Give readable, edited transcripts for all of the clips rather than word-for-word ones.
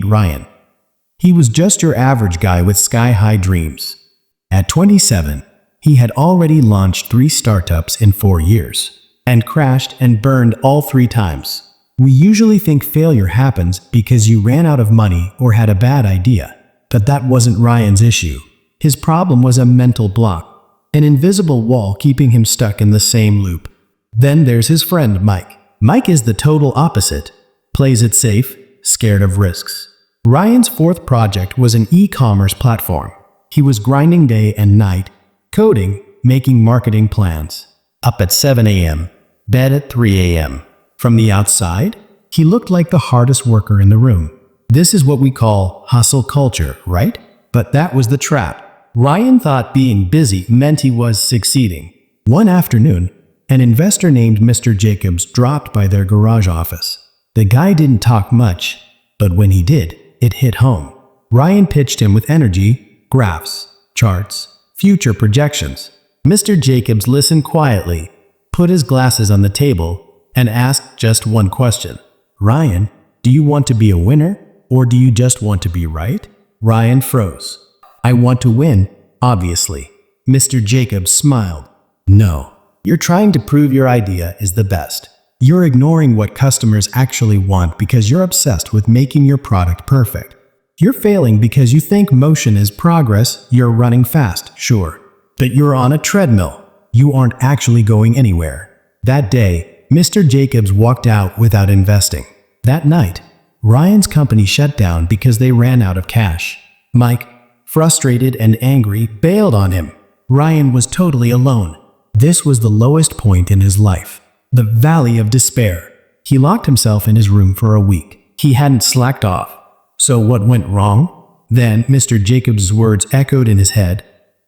meet Ryan. He was just your average guy with sky-high dreams. At 27, he had already launched 3 startups in 4 years, and crashed and burned all 3 times. We usually think failure happens because you ran out of money or had a bad idea, but that wasn't Ryan's issue. His problem was a mental block, an invisible wall keeping him stuck in the same loop. Then there's his friend Mike. Mike is the total opposite. Plays it safe, scared of risks. Ryan's 4th project was an e-commerce platform. He was grinding day and night, coding, making marketing plans. Up at 7 a.m., bed at 3 a.m. From the outside, he looked like the hardest worker in the room. This is what we call hustle culture, right? But that was the trap. Ryan thought being busy meant he was succeeding. One afternoon, an investor named Mr. Jacobs dropped by their garage office. The guy didn't talk much, but when he did, it hit home. Ryan pitched him with energy, graphs, charts, future projections. Mr. Jacobs listened quietly, put his glasses on the table, and asked just one question. Ryan, do you want to be a winner, or do you just want to be right? Ryan froze. I want to win, obviously. Mr. Jacobs smiled. No, you're trying to prove your idea is the best. You're ignoring what customers actually want because you're obsessed with making your product perfect. You're failing because you think motion is progress. You're running fast, sure, but you're on a treadmill. You aren't actually going anywhere. That day, Mr. Jacobs walked out without investing. That night, Ryan's company shut down because they ran out of cash. Mike, frustrated and angry, bailed on him. Ryan was totally alone. This was the lowest point in his life. The valley of despair. He locked himself in his room for a week. He hadn't slacked off. So what went wrong? Then Mr. Jacobs' words echoed in his head.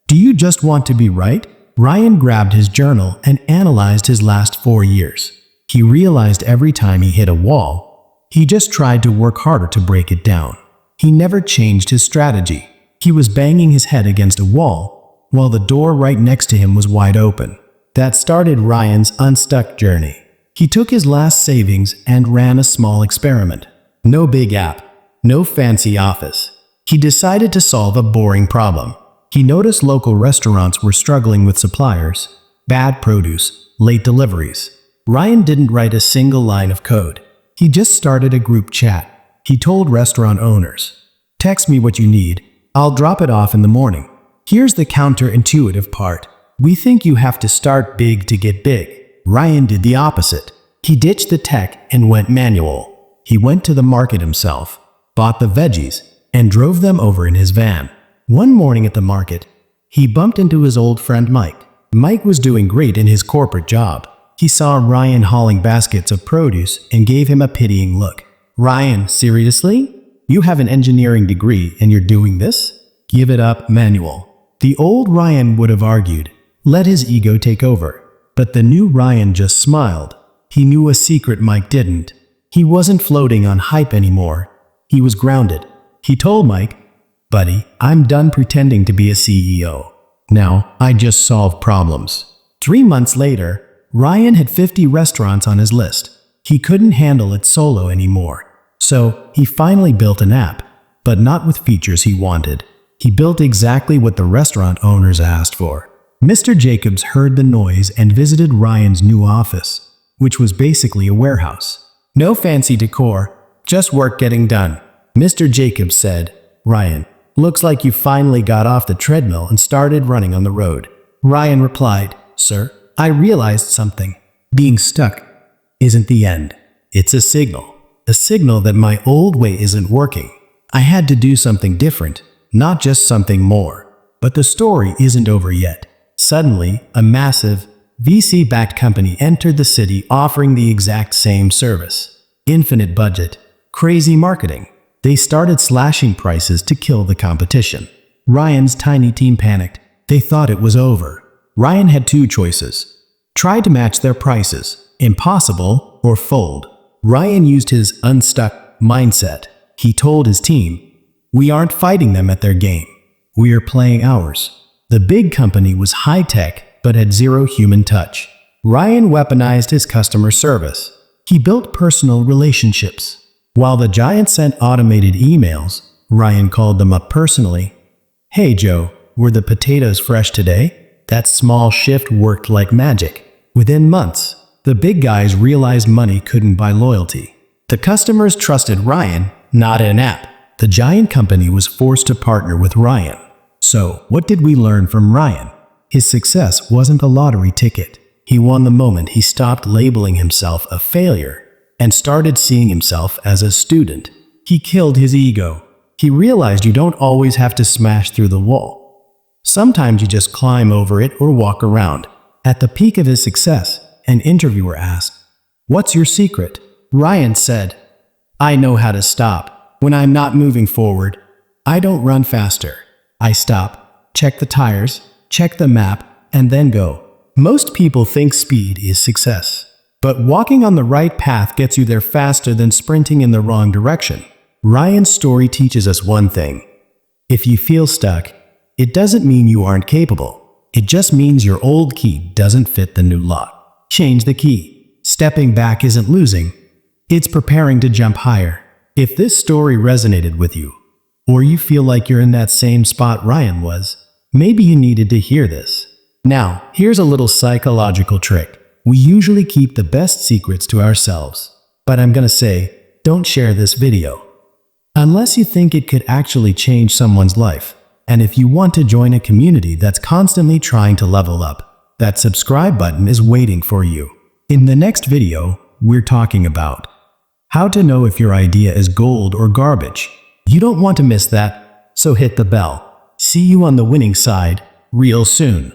Do you just want to be right? Ryan grabbed his journal and analyzed his last 4 years. He realized every time he hit a wall, he just tried to work harder to break it down. He never changed his strategy. He was banging his head against a wall, while the door right next to him was wide open. That started Ryan's Unstuck journey. He took his last savings and ran a small experiment. No big app, no fancy office. He decided to solve a boring problem. He noticed local restaurants were struggling with suppliers, bad produce, late deliveries. Ryan didn't write a single line of code. He just started a group chat. He told restaurant owners, "Text me what you need. I'll drop it off in the morning." Here's the counterintuitive part. We think you have to start big to get big. Ryan did the opposite. He ditched the tech and went manual. He went to the market himself, bought the veggies, and drove them over in his van. One morning at the market, he bumped into his old friend Mike. Mike was doing great in his corporate job. He saw Ryan hauling baskets of produce and gave him a pitying look. "Ryan, seriously? You have an engineering degree and you're doing this? Give it up, manual." The old Ryan would have argued, let his ego take over. But the new Ryan just smiled. He knew a secret Mike didn't. He wasn't floating on hype anymore. He was grounded. He told Mike, "Buddy, I'm done pretending to be a CEO. Now, I just solve problems." 3 months later, Ryan had 50 restaurants on his list. He couldn't handle it solo anymore. So, he finally built an app, but not with features he wanted. He built exactly what the restaurant owners asked for. Mr. Jacobs heard the noise and visited Ryan's new office, which was basically a warehouse. No fancy decor, just work getting done. Mr. Jacobs said, "Ryan, looks like you finally got off the treadmill and started running on the road." Ryan replied, "Sir, I realized something. Being stuck isn't the end. It's a signal that my old way isn't working. I had to do something different, not just something more." But the story isn't over yet. Suddenly, a massive, VC-backed company entered the city offering the exact same service. Infinite budget, crazy marketing. They started slashing prices to kill the competition. Ryan's tiny team panicked. They thought it was over. Ryan had 2 choices. Try to match their prices, impossible, or fold. Ryan used his unstuck mindset. He told his team, "We aren't fighting them at their game. We are playing ours." The big company was high-tech, but had zero human touch. Ryan weaponized his customer service. He built personal relationships. While the giant sent automated emails, Ryan called them up personally. "Hey Joe, were the potatoes fresh today?" That small shift worked like magic. Within months, the big guys realized money couldn't buy loyalty. The customers trusted Ryan, not an app. The giant company was forced to partner with Ryan. So, what did we learn from Ryan? His success wasn't a lottery ticket. He won the moment he stopped labeling himself a failure and started seeing himself as a student. He killed his ego. He realized you don't always have to smash through the wall. Sometimes you just climb over it or walk around. At the peak of his success, an interviewer asked, "What's your secret?" Ryan said, "I know how to stop. When I'm not moving forward, I don't run faster. I stop, check the tires, check the map, and then go." Most people think speed is success. But walking on the right path gets you there faster than sprinting in the wrong direction. Ryan's story teaches us one thing. If you feel stuck, it doesn't mean you aren't capable. It just means your old key doesn't fit the new lock. Change the key. Stepping back isn't losing. It's preparing to jump higher. If this story resonated with you, or you feel like you're in that same spot Ryan was, maybe you needed to hear this. Now, here's a little psychological trick. We usually keep the best secrets to ourselves. But I'm gonna say, don't share this video unless you think it could actually change someone's life. And if you want to join a community that's constantly trying to level up, that subscribe button is waiting for you. In the next video, we're talking about how to know if your idea is gold or garbage. You don't want to miss that, so hit the bell. See you on the winning side real soon.